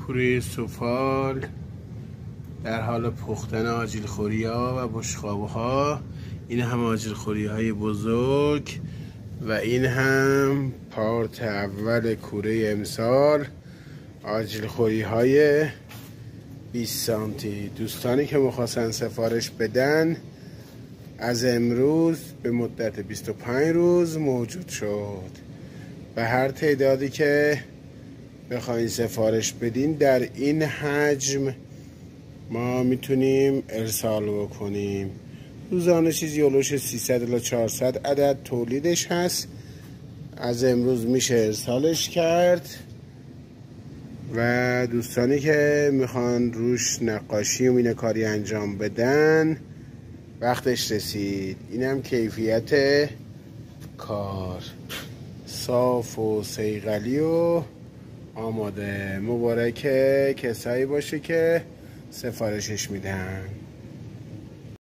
کوره سفال در حال پختن آجیل خوری ها و بشقابه ها. این هم آجیل خوری های بزرگ و این هم پارت اول کوره امسال، آجیل خوری های 20 سانتی. دوستانی که میخواستن سفارش بدن از امروز به مدت 25 روز موجود شد. به هر تعدادی که بخواین سفارش بدین در این حجم ما میتونیم ارسال بکنیم. روزانه چیزی اولوش 300 الی 400 عدد تولیدش هست. از امروز میشه ارسالش کرد و دوستانی که میخوان روش نقاشی و مینه‌کاری انجام بدن وقتش رسید. اینم کیفیت کار، صاف و صیقلی و آماده. مبارک کسایی باشه که سفارشش میدن.